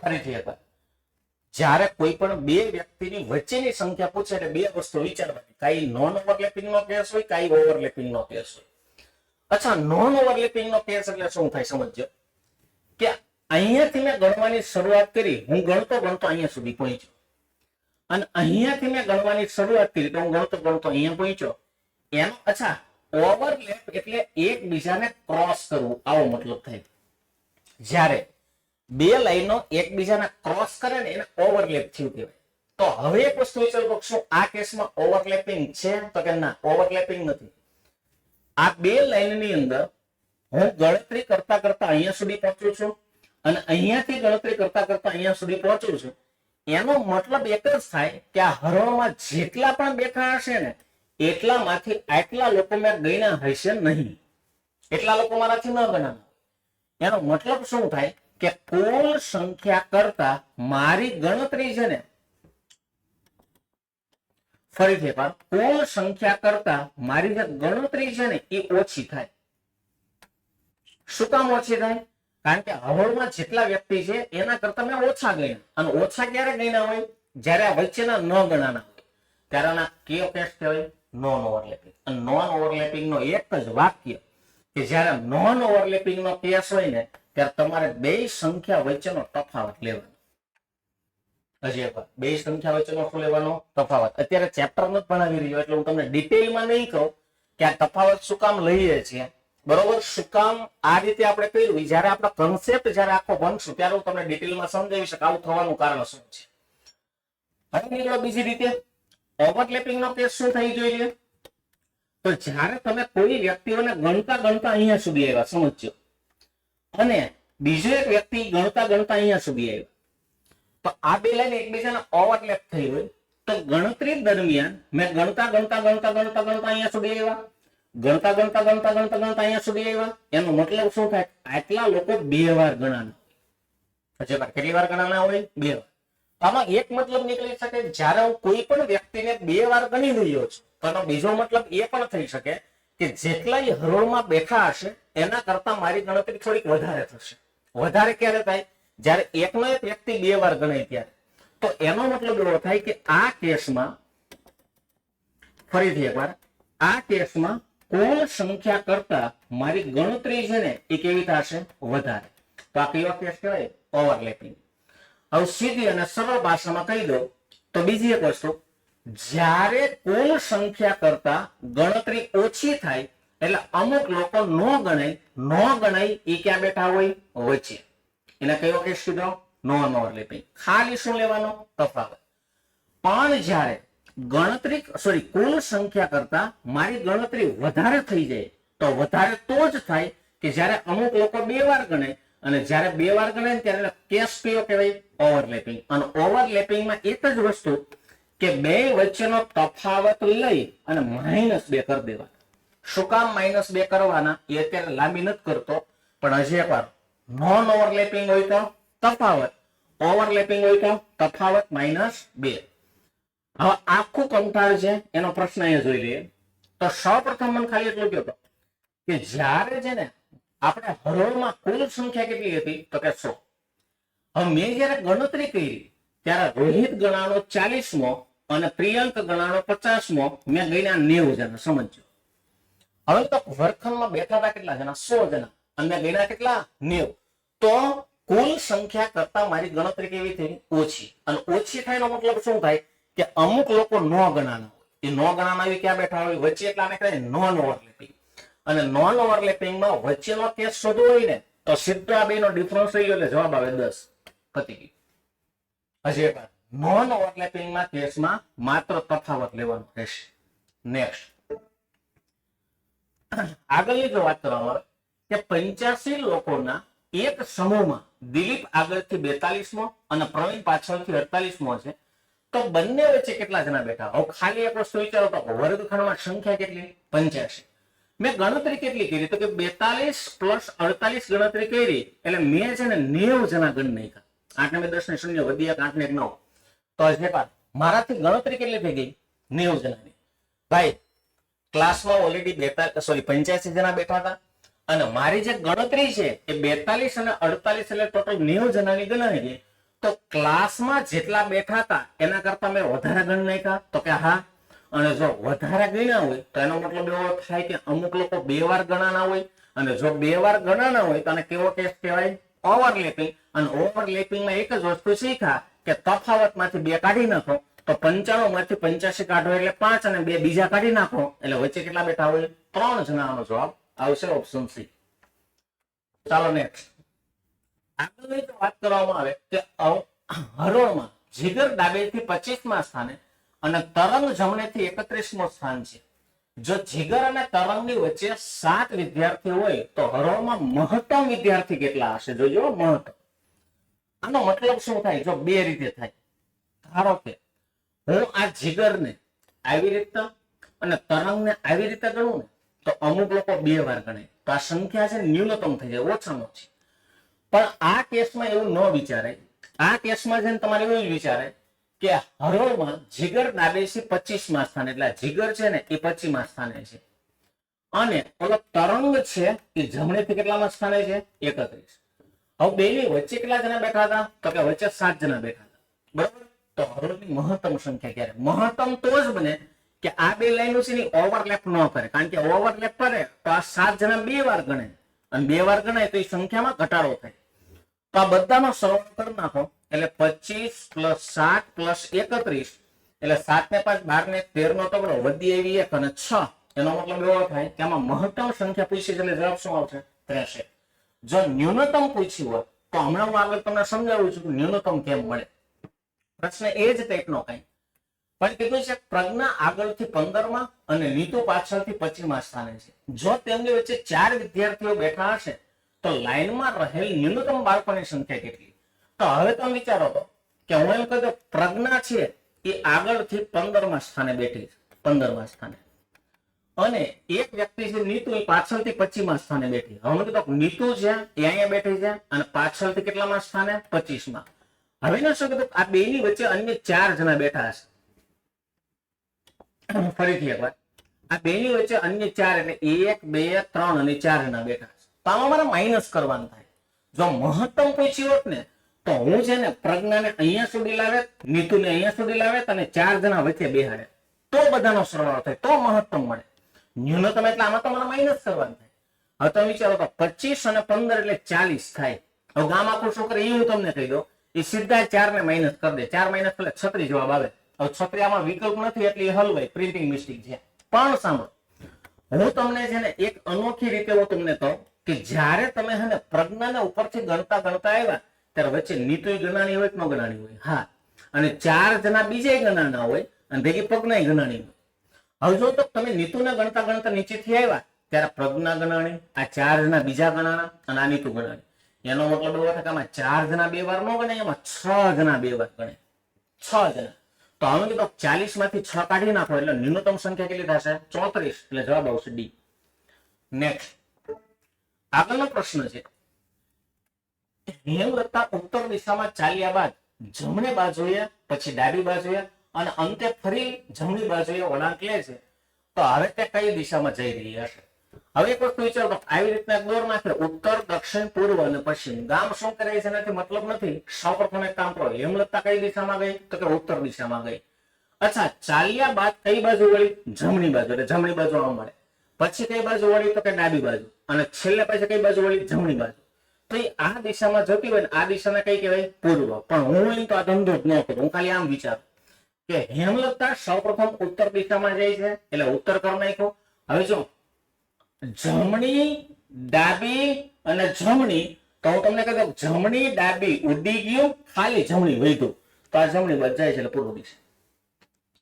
ફરીથી એકવાર, જ્યારે કોઈ પણ બે વ્યક્તિની વચ્ચેની સંખ્યા પૂછે એટલે બે વસ્તુ વિચારવાની, કઈ નોન ઓવરલેપિંગ નો કેસ હોય, કઈ ઓવરલેપિંગ નો કેસ હોય. અચ્છા, નોન ઓવરલેપિંગ નો કેસ એટલે શું થાય સમજજો. કે અહીંયાથી મેં ગણવાની શરૂઆત કરી, હું ગણતો ગણતો અહીંયા સુધી પહોંચ્યો, અને અહીંયાથી મેં ગણવાની શરૂઆત કરી તો હું ગણતો ગણતો અહીંયા પહોંચ્યો. એનો અચ્છા ઓવરલેપ એટલે એકબીજાને ક્રોસ કરવું, આવો મતલબ થાય. જ્યારે બે લાઈનો એકબીજાને ક્રોસ કરે ને એને ઓવરલેપ થયું કહેવાય. તો હવે એક વસ્તુ વિચારો, શું આ કેસમાં ઓવરલેપિંગ છે? તો કે ના, ઓવરલેપિંગ નથી. આ બે લાઈનની અંદર હું ગણતરી કરતા કરતા અહીંયા સુધી પહોંચું છું અને અહીંયાથી ગણતરી કરતા કરતા અહીંયા સુધી પહોંચું છું. એનો મતલબ એક જ થાય કે આ હરોળમાં જેટલા પણ બેઠા હશે ને એટલામાંથી આટલા લોકો મેં ગણ્યા હશે નહીં, એટલા લોકો મારાથી ન ગણાના. એનો મતલબ શું થાય કે કુલ સંખ્યા કરતા મારી ગણતરી છે ને, ફરીથી એકવાર, કુલ સંખ્યા કરતા મારી જે ગણતરી છે ને એ ઓછી થાય. શું કામ ઓછી થાય? કારણ કે હરોળમાં જેટલા વ્યક્તિ છે એના કરતા મેં ઓછા ગણ્યા, અને ઓછા ક્યારે ગણ્યા હોય? જ્યારે આ વચ્ચેના ન ગણાના હોય ત્યારે આના કયો કેસ કહેવાય? Non overlapping. અને નોન ઓવરલેપિંગ નો એક જ વાક્ય કે જ્યારે નોન ઓવરલેપિંગ નો કેસ હોય ને ત્યારે તમારે બે સંખ્યા વચ્ચેનો તફાવત લેવાનો. હજી એકવાર, બે સંખ્યા વચ્ચેનો શું લેવાનો? તફાવત. અત્યારે ચેપ્ટર નથી ભણાવી રહ્યો એટલે હું તમને ડિટેલમાં નહીં કહું કે આ તફાવત શું કામ લઈએ છીએ, બરોબર? શું કામ આ રીતે આપણે કર્યું? જયારે આપણે કન્સેપ્ટ જયારે આખો ભણશું ત્યારે હું તમને ડિટેલમાં સમજાવી શકું આવું થવાનું કારણ શું છે. હવે નીકળો બીજી રીતે, ઓવરલેપિંગ નો કેસ શું થઈ જોઈએ? તો જ્યારે તમે કોઈ વ્યક્તિઓને ગણતા ગણતા અહીંયા સુધી આવ્યા, સમજો, અને બીજો એક વ્યક્તિ ગણતા ગણતા અહીંયા સુધી આવ્યા, તો આ બે લાઈન એકબીજાને ઓવરલેપ થઈ હોય તો ગણતરી દરમિયાન મેં ગણતા ગણતા ગણતા ગણતા ગણતા અહીંયા સુધી આવ્યા, ગણતા ગણતા ગણતા ગણતા ગણતા અહીંયા સુધી આવ્યા. એનો મતલબ શું થાય? આટલા લોકો બે વાર ગણાના. હજી વાર કેટલી વાર ગણાના હોય? બે વાર. આમાં એક મતલબ નીકળી શકે, જ્યારે હું કોઈ પણ વ્યક્તિને બે વાર ગણી રહ્યો છું તો એનો બીજો મતલબ એ પણ થઈ શકે કે જેટલા હરોળમાં બેઠા હશે એના કરતા મારી ગણતરી થોડીક વધારે થશે. વધારે ક્યારે થાય? જ્યારે એકનો એક વ્યક્તિ બે વાર ગણાય ત્યારે. તો એનો મતલબ એવો થાય કે આ કેસમાં, ફરીથી એકવાર, આ કેસમાં કુલ સંખ્યા કરતા મારી ગણતરી છે ને એ કેવી થશે? વધારે. તો આ કયો કેસ કહેવાય? ઓવરલેપિંગ. હવે સીધી અને સરળ ભાષામાં કહી દો તો બીજી એક વસ્તુ, જ્યારે કુલ સંખ્યા કરતા ગણતરી ઓછી થાય એટલે અમુક લોકો નો ગણાય એ ક્યાં બેઠા હોય? વચ્ચે. એને કયો કેસ કીધો? Non overlapping. ખાલી શું લેવાનો? તફાવત. પણ જ્યારે ગણતરી કુલ સંખ્યા કરતા મારી ગણતરી વધારે થઈ જાય તો વધારે તો જ થાય કે જ્યારે અમુક લોકો બે વાર ગણે, અને જ્યારે બે વાર ગણે ત્યારે કેસ કયો કહેવાય? ઓવરલેપિંગ. અને ઓવરલેપિંગમાં એક જ વસ્તુ કે બે વચ્ચેનો તફાવત લઈ અને -2 કરી દેવાના. શું કામ -2 કરવાના એ અત્યારે લાંબી નથી કરતો, પણ હજી એકવાર, નોન ઓવરલેપિંગ હોય તો તફાવત, ઓવરલેપિંગ હોય તો તફાવત -2. હવે આખું કંટાળ છે એનો પ્રશ્ન અહીંયા જોઈ લઈએ. તો સૌપ્રથમ મને ખાલી એટલું કહો કે જ્યારે છે ને આપણે હરોળમાં કુલ સંખ્યા કેટલી હતી? તો કે 100. હવે મેં જયારે ગણતરી કરી ત્યારે રોહિત ગણાનો 40મો અને પ્રિયંક ગણાનો 50મો, મેં ગણ્યા 90 જણા. સમજો, હવે તો વર્ગખંડમાં બેઠા હતા કેટલા જણા? 100 જણા, અને મેં ગણ્યા કેટલા? 90. તો કુલ સંખ્યા કરતા મારી ગણતરી કેવી થઈ? ઓછી. અને ઓછી થાય એનો મતલબ શું થાય કે અમુક લોકો નો ગણાના હોય, એ નો ગણાના હોય ક્યાં બેઠા હોય? વચ્ચે. એટલે આને કહેવાય નોન ઓવરલેપિંગ. અને નોન ઓવરલેપિંગમાં વચ્ચેનો કેસ શોધવો હોય ને તો સીધો આ બેનો ડિફરન્સ થઈ ગયો એટલે જવાબ આવે 10. પતી ગયું. હજી એક વાર, નોન ઓવરલેપિંગના કેસમાં માત્ર તફાવત લેવાનો રહેશે. નેક્સ્ટ, આગળની જો વાત કરવામાં આવે કે 85 લોકોના એક સમૂહમાં દિલીપ આગળથી 42મો અને પ્રવીણ પાછળથી 48મો છે, તો બંને વચ્ચે કેટલા જણા બેઠા? હવે ખાલી એક વસ્તુ વિચારો તો વર્ગખંડમાં સંખ્યા કેટલી? 85. મેં ગણતરી કેટલી કરી? તો કે 42 પ્લસ 48 ગણતરી કરી એટલે મેં છે ને 90 જણા ગણ નાખ્યા. 8 ને 10 ને 0 વધી 8 ને 9, તો હજી મારાથી ગણતરી કેટલી થઈ ગઈ? 90 જણાની. ભાઈ ક્લાસમાં ઓલરેડી 85 જણા બેઠા હતા અને મારી જે ગણતરી છે એ 42 અને 48 એટલે ટોટલ 90 જણાની ગણાવી ગઈ. તો ક્લાસમાં જેટલા બેઠા હતા એના કરતા મેં વધારે ગણ નાખ્યા? તો કે હા. અને જો વધારે ગણ્યા હોય તો એનો મતલબ એવો થાય કે અમુક લોકો 2 વાર ગણાના હોય, અને જો 2 વાર ગણાના હોય તો આને કેવો કેસ કહેવાય? ઓવરલેપિંગ. અને ઓવરલેપિંગમાં એક જ વસ્તુ શીખ્યા કે તફાવતમાંથી 2 કાઢી નાખો તો 95 માંથી 85 કાઢો એટલે 5 અને 2 બીજા કાઢી નાખો એટલે વચ્ચે કેટલા બેઠા હોય? 3 જણાનો જવાબ આવશે, ઓપ્શન સી. ચાલો નેક્સ્ટ. આગળની વાત કરવામાં આવે કે હરોળમાં જીગર ડાબેથી 25મા સ્થાને અને તરંગ જમણેથી 31મો સ્થાન છે. જો જીગર અને તરંગની વચ્ચે 7 વિદ્યાર્થી હોય તો હરોળમાં મહત્તમ વિદ્યાર્થી કેટલા હશે? જોજો મહત્તમ. આનો મતલબ શું થાય? જો 2 રીતે થાય. ધારો કે હું આ જીગરને આવી રીતે અને તરંગને આવી રીતે ગણું ને તો અમુક લોકો 2 વાર ગણે તો આ સંખ્યા છે ન્યૂનતમ થઈ જાય, ઓછામાં ઓછી. પણ આ કેસમાં એવું ન વિચારે. આ કેસમાં છે તમારે એવું જ વિચારે કે હરોળમાં જીગર ડાબેથી 25મા સ્થાને, એટલે જીગર છે ને એ 25મા સ્થાને છે અને ઓલો તરંગ છે એ જમણેથી કેટલામાં સ્થાને છે? 31. હવે બેની વચ્ચે કેટલા જણા બેઠા હતા? તો કે વચ્ચે 7 જણા બેઠા હતા. બરાબર. તો હરોળની મહત્તમ સંખ્યા ક્યારે? મહત્તમ તો જ બને કે આ 2 લાઈનો છે ને ઓવરલેપ ન કરે, કારણ કે ઓવરલેપ કરે તો આ 7 જણા 2 વાર ગણે અને 2 વાર ગણાય તો એ સંખ્યામાં ઘટાડો થાય. તો આ બધાનો સરવાળો કરી નાખો એટલે 25 પ્લસ 7 પ્લસ 31 એટલે 7 ને 5 12 ને 13 નો તગડો વધી આવી 1 અને 6. એનો મતલબ એવો થાય કે આમાં મહત્તમ સંખ્યા પૂછી છે એટલે જવાબ શું આવશે? 63. જો ન્યૂનતમ પૂછ્યું હોય તો હમણાં હું આગળ તમને સમજાવું છું કે ન્યૂનતમ કેમ મળે. પ્રશ્ન એ જ ટાઈપનો કઈ પણ કીધું છે પ્રજ્ઞા આગળથી 15મા અને નીતુ પાછળથી 25મા સ્થાને છે. જો તેમની વચ્ચે 4 વિદ્યાર્થીઓ બેઠા હશે તો લાઈનમાં રહેલ ન્યૂનતમ બાળકોની સંખ્યા કેટલી? તો હવે તમે વિચારો તો કે હું એમ કહું પ્રજ્ઞા છે એ આગળથી 15મા સ્થાને બેઠી છે, 15મા સ્થાને, અને એક વ્યક્તિ છે નીતુ એ પાછળથી 25મા સ્થાને બેઠી. હવે મેં કીધું નીતુ છે એ અહીંયા બેઠી છે અને પાછળથી કેટલામાં સ્થાને? 25મા. હવે ને શું કીધું? આ બેની વચ્ચે અન્ય 4 જણા બેઠા હશે. ફરીથી એકવાર, આ બેની વચ્ચે અન્ય 4 એટલે 1 2 3 અને 4 જણા બેઠા છે. તો આમાં મારે માઇનસ કરવાનું થાય. જો મહત્તમ પૂછ્યું હોત ને તો હું છે ને પ્રજ્ઞાને અહીંયા સુધી લાવે, નીતુને અહીંયા સુધી લાવે અને 4 જણા વચ્ચે બેહાડે તો બધાનો સરવાળો થાય, તો મહત્તમ મળે. ન્યૂનતમ એટલે આમાં તો મને માઇનસ કરવાનું થાય. હવે તમે વિચારો તો 25 અને 15 એટલે 40 થાય. હવે ગામ આખું શું કરે એ હું તમને કહી દઉં. એ સીધા 4 ને માઇનસ કરી દે. 4 માઇનસ એટલે 36 જવાબ આવે. હવે 36 આમાં વિકલ્પ નથી એટલે એ હલવાય, પ્રિન્ટિંગ મિસ્ટેક છે. પણ સાંભળો, હું તમને છે ને એક અનોખી રીતે હું તમને કહું કે જ્યારે તમે હે ને પ્રજ્ઞાને ઉપરથી ગણતા ગણતા આવ્યા ત્યારે વચ્ચે નીતુ ગણાણી હોય કે ન ગણાણી હોય? હા. અને 4 જણા બીજે ગણાના હોય અને ભેગી પ્રજ્ઞા ગણાણી હોય. હવે જો તો તમે નીતુને ગણતા ગણતા નીચેથી આવ્યા ત્યારે પ્રજ્ઞા ગણાણી, આ 4 જણા બીજા ગણાણા અને આ નીતુ ગણાણી. એનો મતલબ એવો થાય કે આમાં 4 જણા 2 વાર ન ગણે, એમાં 6 જણા 2 વાર ગણે. 6 જણા. તો હવે કીધું 40 માંથી 6 કાઢી નાખો એટલે ન્યૂનતમ સંખ્યા કેટલી થશે? 34. એટલે જવાબ આવશે ડી. નેક્સ્ટ આગળનો પ્રશ્ન છે, હેમલતા ઉત્તર દિશામાં ચાલ્યા બાદ જમણી બાજુએ, પછી ડાબી બાજુએ અને અંતે ફરી જમણી બાજુએ વળાંક લે છે, તો હવે તે કઈ દિશામાં જઈ રહી હશે? હવે એક વસ્તુ વિચારો, આવી રીતના દોર નાખે ઉત્તર, દક્ષિણ, પૂર્વ અને પશ્ચિમ. ગામ શું કરે છે એનાથી મતલબ નથી. સૌપ્રથમ એક કામ કરો, હેમલતા કઈ દિશામાં ગઈ? તો કે ઉત્તર દિશામાં ગઈ. અચ્છા, ચાલ્યા બાદ કઈ બાજુ વળી? જમણી બાજુ. એટલે જમણી બાજુ આવવા મળે. પછી કઈ બાજુ વળી? તો કે ડાબી બાજુ. અને છેલ્લે પછી કઈ બાજુ વળી? જમણી બાજુ. તો આ દિશામાં જતી હોય ને આ દિશાને કઈ કહેવાય? પૂર્વ. પણ હું તો આ ધંધો જ ન કરું, હું ખાલી આમ વિચારું કે હેમલતા સૌપ્રથમ ઉત્તર દિશામાં જાય છે એટલે ઉત્તર કરી નાખ્યો. હવે જો જમણી, ડાબી અને જમણી, તો હું તમને કહી દઉં જમણી ડાબી ઉડી ગયું, ખાલી જમણી વધ્યું, તો આ જમણી બાજુ જાય છે એટલે પૂર્વ દિશા.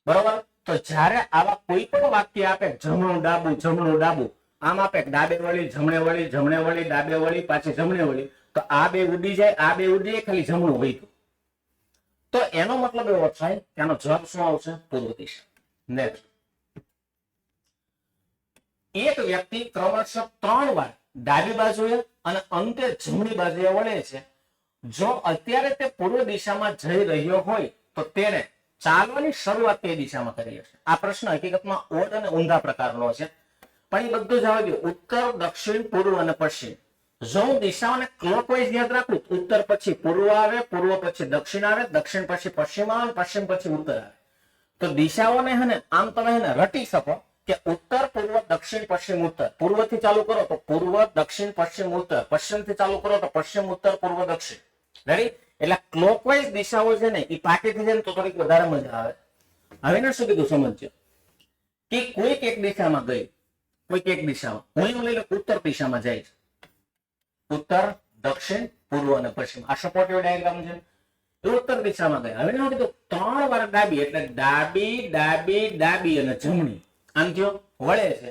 બરોબર. તો જ્યારે આવા કોઈ પણ વાક્ય આપે જમણું ડાબું જમણું ડાબું, આમ આપે ડાબે વળી, જમણે વળી, જમણે વળી, ડાબે વળી, પાછી જમણે વળી, તો આ બે ઉડી જાય, આ બે ઉડી જાય, ખાલી જમણું વળ્યું. તો એનો મતલબ એવો થાય કે આનો જવાબ શું આવશે? પૂર્વ દિશા. નેક્સ્ટ, એક વ્યક્તિ ક્રમશઃ 3 વાર ડાબી બાજુએ અને અંતે જમણી બાજુએ વળે છે. જો અત્યારે તે પૂર્વ દિશામાં જઈ રહ્યો હોય તો તેને ચાલવાની શરૂઆત કઈ દિશામાં કરી હશે? આ પ્રશ્ન હકીકતમાં ઓડ અને ઊંધા પ્રકારનો છે, પણ એ બધું જવા દો. ઉત્તર, દક્ષિણ, પૂર્વ અને પશ્ચિમ. જો હું દિશાઓને ક્લોકવાઇઝ યાદ રાખું, ઉત્તર પછી પૂર્વ આવે, પૂર્વ પછી દક્ષિણ આવે, દક્ષિણ પછી પશ્ચિમ આવે, પશ્ચિમ પછી ઉત્તર આવે. તો દિશાઓને હે ને આમ તમે હે ને રટી શકો કે ઉત્તર, પૂર્વ, દક્ષિણ, પશ્ચિમ, ઉત્તર. પૂર્વ થી ચાલુ કરો તો પૂર્વ, દક્ષિણ, પશ્ચિમ, ઉત્તર. પશ્ચિમ થી ચાલુ કરો તો પશ્ચિમ, ઉત્તર, પૂર્વ, દક્ષિણ. રેડી? એટલે ક્લોકવાઇઝ દિશાઓ છે ને એ પાકેથી છે ને તો થોડીક વધારે મજા આવે. હવે ને શું કીધું સમજજો કે કોઈક એક દિશામાં ગઈ, કોઈક એક દિશામાં, હું એવું લઈ લો ઉત્તર દિશામાં જાય છે. ઉત્તર, દક્ષિણ, પૂર્વ અને પશ્ચિમ. આ સપોર્ટિવ ડાયાગ્રામ છે. ઉત્તર દિશામાં ગયા. હવે શું કીધું? 3 વાર ડાબી, એટલે ડાબી, ડાબી, ડાબી અને જમણી. આમ થયો વળે છે.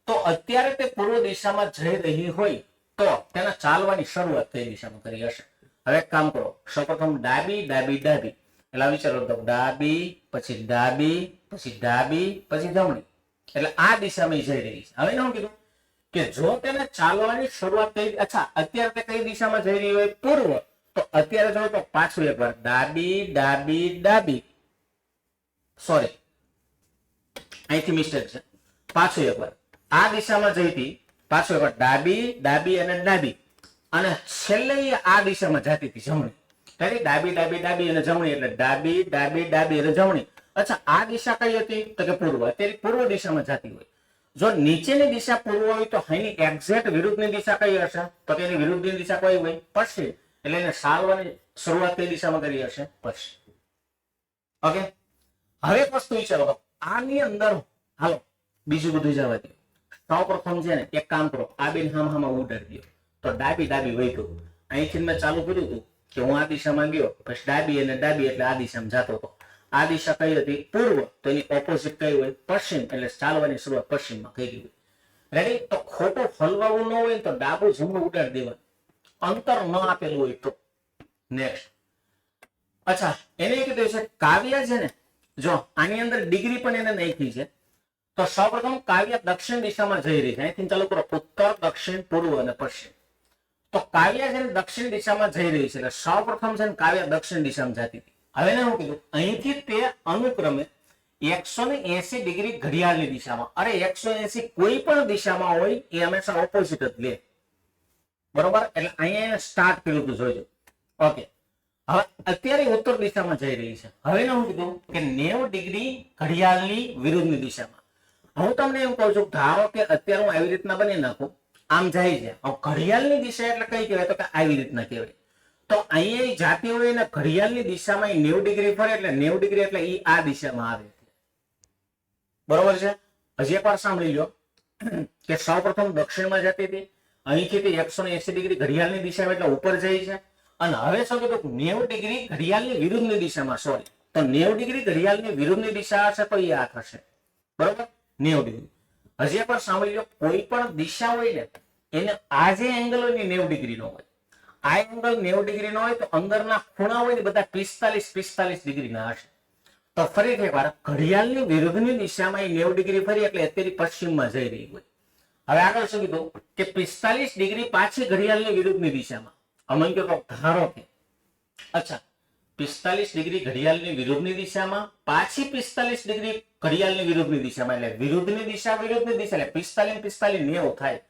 તો અત્યારે તે પૂર્વ દિશામાં જઈ રહી હોય તો તેના ચાલવાની શરૂઆત કઈ દિશામાં કરી હશે? હવે એક કામ કરો, સૌપ્રથમ ડાબી, ડાબી, ડાબી. એટલે વિચારો તો ડાબી, પછી ડાબી, પછી ડાબી, પછી જમણી. એટલે આ દિશામાં જઈ રહી છે. હવે શું કીધું કે જો તેને ચાલવાની શરૂઆત થઈ, અચ્છા અત્યારે તે કઈ દિશામાં જઈ રહી હોય? પૂર્વ. તો અત્યારે જો તો પાછું એકવાર ડાબી, ડાબી, ડાબી, સોરી અહીંથી મિસ્ટેક છે, પાછું એકવાર આ દિશામાં જઈ હતી, પાછું એકવાર ડાબી, ડાબી અને ડાબી, અને છેલ્લે આ દિશામાં જતી હતી જમણી. ડાબી, ડાબી, ડાબી અને જમણી, એટલે ડાબી, ડાબી, ડાબી અને જમણી. અચ્છા આ દિશા કઈ હતી? તો કે પૂર્વ. અત્યારે પૂર્વ દિશામાં જતી હોય. જો નીચેની દિશા પૂર્વ હોય તો એની એક્ઝેક્ટ વિરુદ્ધની દિશા કઈ હશે? તો કે એની વિરુદ્ધની દિશા કઈ હોય? પશ્ચિમ. એટલે એને ચાલવાની શરૂઆત કઈ દિશામાં કરી હશે? પશ્ચિમ. ઓકે, હવે એક વસ્તુ વિચારો, આની અંદર હાલો બીજું બધું જવા દો. સૌ પ્રથમ છે ને એક કામ કરો, આ બેન હામાં ઉડાડી દો. તો ડાબી ડાબી વહી ગયું. અહીંથી મેં ચાલુ કર્યું હતું કે હું આ દિશામાં ગયો, પછી ડાબી અને ડાબી, એટલે આ દિશામાં જતો હતો. આ દિશા કઈ હતી? પૂર્વ. તો એની ઓપોઝિટ કઈ હોય? પશ્ચિમ. એટલે ચાલવાની શરૂઆત પશ્ચિમમાં થઈ ગઈ. રેડી? તો ખોટું હલવાવું ન હોય તો ડાબું જમણું ઉડાડી દેવાનું, અંતર ન આપેલું હોય તો. નેક્સ્ટ, અચ્છા એને કીધું છે કાવ્ય છે ને, જો આની અંદર ડિગ્રી પણ એને નાખી છે. તો સૌપ્રથમ કાવ્ય દક્ષિણ દિશામાં જઈ રહી છે. અહીંથી ચાલુ કરો, ઉત્તર, દક્ષિણ, પૂર્વ અને પશ્ચિમ. તો કાવ્ય છે ને દક્ષિણ દિશામાં જઈ રહી છે. એટલે સૌપ્રથમ છે ને કાવ્ય દક્ષિણ દિશામાં જતી હતી. હવે એને શું કીધું? અહીંથી તે અનુક્રમે 180 ડિગ્રી ઘડિયાળની દિશામાં, અરે 180 કોઈ પણ દિશામાં હોય એ હંમેશા ઓપોઝિટ જ લે. બરોબર? એટલે અહીંયા સ્ટાર્ટ કર્યું હતું, જોઈજો. ઓકે, હવે અત્યારે ઉત્તર દિશામાં જઈ રહી છે. હવે હું કીધું કે 90 ડિગ્રી ઘડિયાળની વિરુદ્ધની દિશામાં. હું તમને એમ કહું છું, ધારો કે અત્યારે હું આવી રીતના બની નાખું, આમ જાય છે. હવે ઘડિયાળની દિશા એટલે કઈ કહેવાય? તો કે આવી રીતના કહેવાય. તો અહીંયા જાતી હોય ને ઘડિયાળની દિશામાં 90 ડિગ્રી ફરે, એટલે 90 ડિગ્રી એટલે એ આ દિશામાં આવે. બરોબર છે? હજી એકવાર સાંભળી લો કે સૌપ્રથમ દક્ષિણમાં જતી હતી, અહીંથી તે 180 ડિગ્રી ઘડિયાળની દિશામાં એટલે ઉપર જાય છે. અને હવે શું કીધું? 90 ડિગ્રી ઘડિયાળની વિરુદ્ધની દિશામાં. સોરી, તો 90 ડિગ્રી ઘડિયાળની વિરુદ્ધની દિશા હશે તો એ આ થશે. બરોબર? 90 ડિગ્રી. હજી એકવાર સાંભળી લો, કોઈ પણ દિશા હોય ને એને આ જે એંગલ હોય ને 90 ડિગ્રી નો હોય. આ એંગલ 90 ડિગ્રી નો હોય તો અંદરના ખૂણા હોય ને બધા 45 ડિગ્રી ના હશે. તો ફરીથી એકવાર ઘડિયાળની વિરુદ્ધની દિશામાં 90 ડિગ્રી ફરી, એટલે અત્યારે પશ્ચિમમાં જઈ રહી હોય. હવે આગળ શું કીધું કે 45 ડિગ્રી પાછી ઘડિયાળની વિરુદ્ધની દિશામાં. અમન કે ધારો કે અચ્છા 45 ડિગ્રી ઘડિયાળની વિરુદ્ધની દિશામાં, પાછી 45 ડિગ્રી ઘડિયાળની વિરુદ્ધની દિશામાં. એટલે વિરુદ્ધની દિશા, વિરુદ્ધની દિશા, એટલે 45 90 થાય.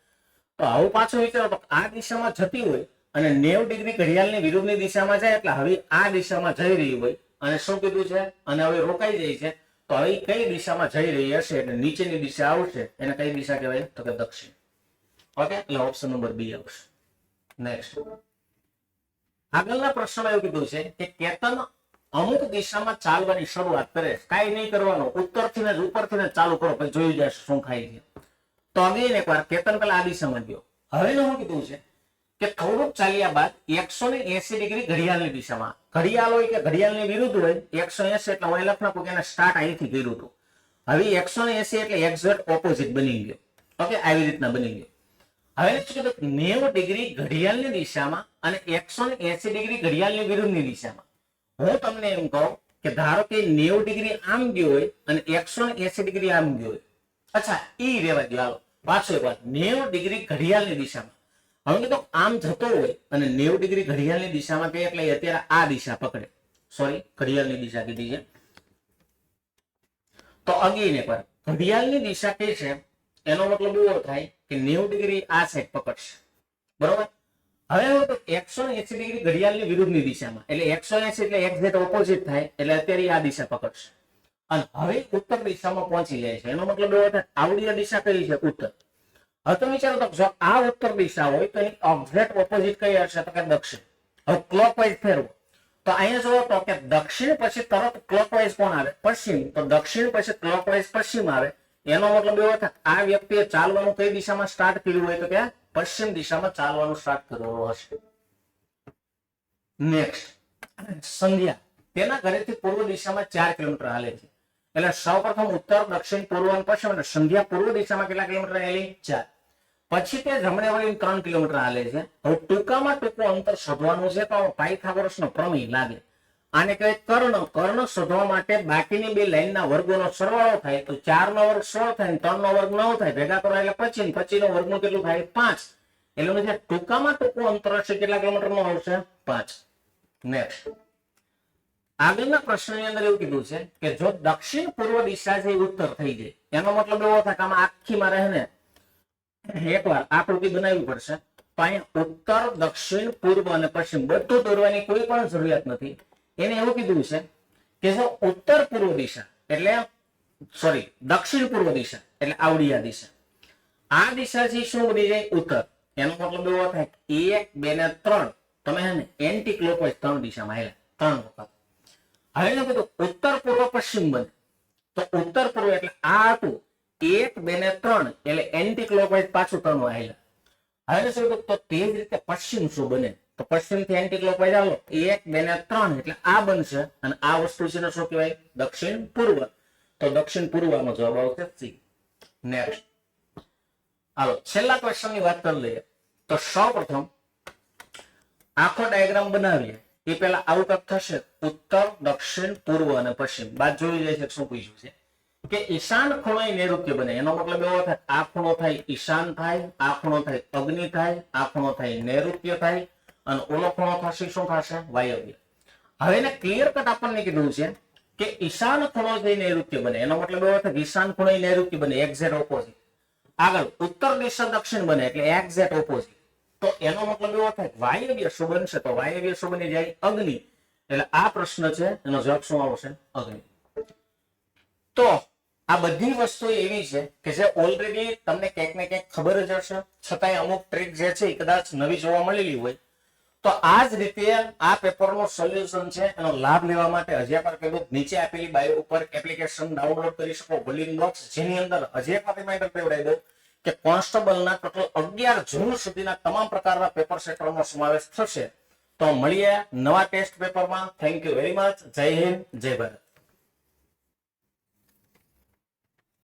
તો આવું પાછું વિચારો તો આ દિશામાં જતી હોય અને 90 ડિગ્રી ઘડિયાળની વિરુદ્ધની દિશામાં જાય, એટલે હવે આ દિશામાં જઈ રહી હોય અને શું કીધું છે? અને હવે રોકાઈ જાય છે. તો હવે કઈ દિશામાં જઈ રહી હશે? એટલે નીચેની દિશા આવશે. એને કઈ દિશા કહેવાય? તો કે દક્ષિણ. ઓકે, એટલે ઓપ્શન નંબર બી આવશે. નેક્સ્ટ, આગળના પ્રશ્નમાં એવું કીધું છે કે કેતન અમુક દિશામાં ચાલવાની શરૂઆત કરે. કાંઈ નહીં કરવાનું, ઉત્તરથી ને ઉપરથી ને ચાલુ કરો, પછી જોઈ જશે શું થાય છે. તો અગેન એકવાર કેતન પેલા આ દિશામાં ગયો. હવે શું કીધું છે કે થોડુંક ચાલ્યા બાદ 180 ડિગ્રી ઘડિયાળની દિશામાં. ઘડિયાળ હોય કે ઘડિયાળની વિરુદ્ધ હોય 180, એટલે હું લખ નાખું કે એને સ્ટાર્ટ અહીંથી કર્યું હતું. હવે 180 એટલે એક્ઝેક્ટ ઓપોઝિટ બની ગયો. ઓકે, આવી રીતના બની ગયું. હવે શું કીધું, 90 ડિગ્રી ઘડિયાળની દિશામાં અને 180 ડિગ્રી ઘડિયાળની વિરુદ્ધની દિશામાં. હું તમને એમ કહું કે ધારો કે 90 ડિગ્રી આમ ગયો હોય અને 180 ડિગ્રી આમ ગયો હોય. અચ્છા, ઈ રેવા દો. હાલો પાછો એક વાર, 90 ડિગ્રી ઘડિયાળની દિશામાં. હવે કીધું આમ જતો હોય અને 90 ડિગ્રી ઘડિયાળની દિશામાં કે એટલે અત્યારે આ દિશા પકડે. સોરી, ઘડિયાળની દિશા કીધી છે. તો અગેન એક વાર, ઘડિયાળની દિશા કઈ છે એનો મતલબ એવો થાય કે 90 ડિગ્રી આ સાઈડ પકડશે. બરોબર. હવે તો 180 ડિગ્રી ઘડિયાળની વિરુદ્ધની દિશામાં, એટલે 180 એટલે એક્ઝેક્ટ ઓપોઝિટ થાય, એટલે અત્યારે આ દિશા પકડશે અને હવે ઉત્તર દિશામાં પહોંચી જાય છે. એનો મતલબ એવો થાય આવડી આ દિશા કઈ છે? ઉત્તર. હવે તમે વિચારો તો જો આ ઉત્તર દિશા હોય તો એની એક્ઝેક્ટ ઓપોઝિટ કઈ હશે? તો કે દક્ષિણ. હવે ક્લોકવાઇઝ ફેરવો તો અહીંયા જોવો તો કે દક્ષિણ પછી તરત ક્લોકવાઇઝ કોણ આવે? પશ્ચિમ. તો દક્ષિણ પછી ક્લોકવાઇઝ પશ્ચિમ આવે. એનો મતલબ એવો થાય આ વ્યક્તિએ ચાલવાનું કઈ દિશામાં સ્ટાર્ટ કર્યું હોય? તો કે પશ્ચિમ દિશામાં ચાલવાનું સ્ટાર્ટ કર્યું હશે. નેક્સ્ટ, સંધ્યા તેના ઘરેથી પૂર્વ દિશામાં 4 કિલોમીટર હાલે છે. એટલે સૌપ્રથમ ઉત્તર, દક્ષિણ, પૂર્વ અને પશ્ચિમ, અને સંધ્યા પૂર્વ દિશામાં કેટલા કિલોમીટર હાલી? 4. પછી તે જમણે વળીને 3 કિલોમીટર હાલે છે. હવે ટૂંકામાં ટૂંકું અંતર શોધવાનું છે તો પાયથાગોરસનો પ્રમેય લાગે. આને કહેવાય કર્ણ. કર્ણ શોધવા માટે બાકીની બે લાઈનના વર્ગોનો સરવાળો થાય તો 4 નો વર્ગ 16 થાય, 3 નો વર્ગ 9 થાય, ભેગા કરો એટલે 25, 25 નો વર્ગમૂળ કેટલું થાય? 5. એટલે જે ટૂંકામાં ટૂંકું અંતર હશે કેટલા કિલોમીટરનું આવશે? 5. નેક્સ્ટ, આગળના પ્રશ્નની અંદર એવું કીધું છે કે જો દક્ષિણ પૂર્વ દિશા છે ઉત્તર થઈ જાય, એનો મતલબ એવો થાય કે આમાં આખીમાં રહે ને એકવાર આકૃતિ બનાવવી પડશે. તો અહીંયા ઉત્તર, દક્ષિણ, પૂર્વ અને પશ્ચિમ બધું દોરવાની કોઈ પણ જરૂરિયાત નથી. એને એવું કીધું છે કે જો ઉત્તર પૂર્વ દિશા એટલે સોરી દક્ષિણ પૂર્વ દિશા એટલે આવડી આ દિશા, આ દિશાથી શું બની જાય? ઉત્તર. એનો મતલબ એવો થાય 1, 2 ને 3 તમે હે ને એન્ટી ક્લોકવાઇઝ 3 દિશામાં હાલ્યા 3 વખત. હવે એને કીધું ઉત્તર પૂર્વ પશ્ચિમ બને. તો ઉત્તર પૂર્વ એટલે આ હતું 1, 2 ને 3 એટલે એન્ટી ક્લોકવાઇઝ પાછું 3 હાલ્યા. હવે શું કીધું તો તે જ રીતે પશ્ચિમ શું બને? તો પશ્ચિમ થી એન્ટી ક્લોકવાઇઝ આવો 1, 2 ને 3 એટલે આ બનશે અને આ વસ્તુ છે શું કહેવાય? દક્ષિણ પૂર્વ. તો દક્ષિણ પૂર્વનો જવાબ આવશે સી. નેક્સ્ટ, હાલો છેલ્લા ક્વેશ્ચન ની વાત કરી લઈએ. તો સૌપ્રથમ આખો ડાયાગ્રામ બનાવીએ એ પહેલા આવું કંઈક થશે. ઉત્તર, દક્ષિણ, પૂર્વ અને પશ્ચિમ. બાદ જોઈ જાય છે શું પૂછ્યું છે કે ઈશાન ખૂણો નૈઋત્ય બને. એનો મતલબ એવો થાય આ ખૂણો થાય ઈશાન થાય, આ ખૂણો થાય અગ્નિ થાય, આ ખૂણો થાય નૈઋત્ય થાય અને ઓલો ખૂણો થશે શું થશે? વાયવ્ય. હવે એને ક્લિયર કટ આપણને કીધું છે કે ઈશાન ખૂણો જે નૈઋત્ય બને. એનો મતલબ એવો થાય કે ઈશાન ખૂણો નૈઋત્ય બને, એક્ઝેક્ટ ઓપોઝિટ. આગળ ઉત્તર દિશા દક્ષિણ બને એટલે એક્ઝેક્ટ ઓપોઝિટ. તો એનો મતલબ એવો થાય વાયવ્ય શું બનશે? તો વાયવ્ય શું બની જાય? અગ્નિ. એટલે આ પ્રશ્ન છે એનો જવાબ શું આવશે? અગ્નિ. તો આ બધી વસ્તુ એવી છે કે જે ઓલરેડી તમને ક્યાંક ને ક્યાંક ખબર જ હશે, છતાંય અમુક ટ્રીક જે છે એ કદાચ નવી જોવા મળેલી હોય. તો આ જ રીતે આ પેપરનું સોલ્યુશન છે. એનો લાભ લેવા માટે હજી એકવાર કહ્યું નીચે આપેલી બાયો ઉપર એપ્લિકેશન ડાઉનલોડ કરી શકો, બુલિંગ બોક્સ, જેની અંદર હજી એકવાર રિમાઇન્ડર કહેવડાવી દઉં કે કોન્સ્ટેબલના ટોટલ 11 જૂન સુધીના તમામ પ્રકારના પેપર સેટરનો સમાવેશ થશે. તો મળીએ નવા ટેસ્ટ પેપરમાં. Thank you very much. જય હિન્દ, જય ભારત.